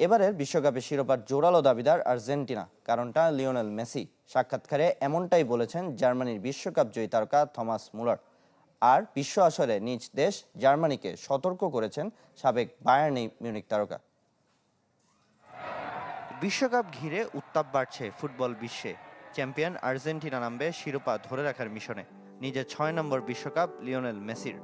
এবারের বিশ্বকাপে শিরোপার জোরালো দাবিদার আর্জেন্টিনা, কারণটা লিওনেল মেসি। সাক্ষাৎকারে এমনটাই বলেছেন জার্মানির বিশ্বকাপ জয়ী তারকা থমাস মুলার। আর বিশ্ব আসরে নিজ দেশ জার্মানিকে সতর্ক করেছেন সাবেক বায়ার্ন মিউনিখ তারকা। বিশ্বকাপ ঘিরে উত্তাপ বাড়ছে ফুটবল বিশ্বে। চ্যাম্পিয়ন আর্জেন্টিনা নামবে শিরোপা ধরে রাখার মিশনে, নিজের ৬ নম্বর বিশ্বকাপ লিওনেল মেসির।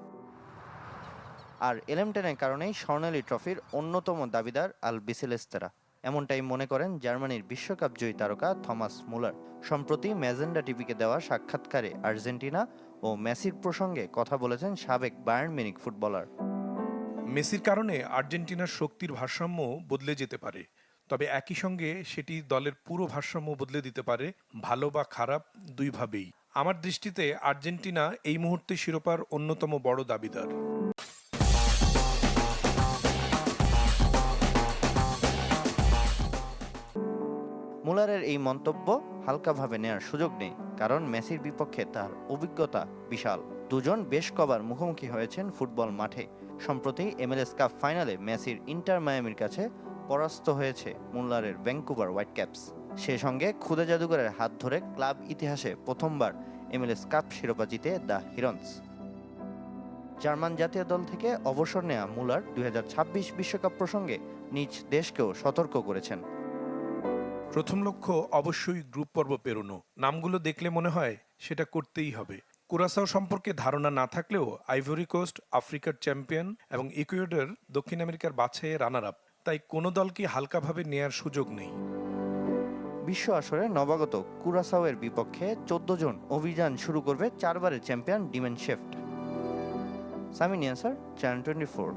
আর এলেমটেনের কারণেই স্বর্ণালী ট্রফির অন্যতম দাবিদার আল বিসেলেস্তেরা, এমনটাই মনে করেন জার্মানির বিশ্বকাপ জয়ী তারকা থমাস মুলার। সম্প্রতি ম্যাজেন্ডা টিভিকে দেওয়া সাক্ষাৎকারে আর্জেন্টিনা ও মেসির প্রসঙ্গে কথা বলেছেন সাবেক বায়ার্ন মিউনিখ ফুটবলার। মেসির কারণে আর্জেন্টিনার শক্তির ভারসাম্য বদলে যেতে পারে, তবে একই সঙ্গে সেটি দলের পুরো ভারসাম্য বদলে দিতে পারে, ভালো বা খারাপ দুইভাবেই। আমার দৃষ্টিতে আর্জেন্টিনা এই মুহূর্তে শিরোপার অন্যতম বড় দাবিদার। মুলারের এই মন্তব্য হালকাভাবে নেওয়ার সুযোগ নেই, কারণ মেসির বিপক্ষে তার অভিজ্ঞতা বিশাল। দুজন বেশ কবার মুখোমুখি হয়েছেন ফুটবল মাঠে। সম্প্রতি MLS কাপ ফাইনালে মেসির ইন্টার মায়ামির কাছে পরাস্ত হয়েছে মুলারের ভ্যাঙ্কুভার হোয়াইটক্যাপস। সে সঙ্গে খুদে জাদুঘরের হাত ধরে ক্লাব ইতিহাসে প্রথমবার MLS কাপ শিরোপা জিতে দ্য হিরন্স। জার্মান জাতীয় দল থেকে অবসর নেওয়া মুলার 2026 বিশ্বকাপ প্রসঙ্গে নিজ দেশকেও সতর্ক করেছেন। প্রথম লক্ষ্য অবশ্যই গ্রুপ পর্ব পেরোনো। নামগুলো দেখলে মনে হয় সেটা করতেই হবে। কুরাসাও সম্পর্কে ধারণা না থাকলেও আইভরি কোস্ট আফ্রিকার চ্যাম্পিয়ন এবং ইকুয়েডর দক্ষিণ আমেরিকার বাছাইয়ে রানার আপ, তাই কোনো দলকে হালকাভাবে নেয়ার সুযোগ নেই। বিশ্ব আসরে নবাগত কুরাসাওয়ের বিপক্ষে 14 জন অভিযান শুরু করবে 4বারের চ্যাম্পিয়ন ডিমেন শেফট। সামি নিয়াসার, চ্যানেল 24।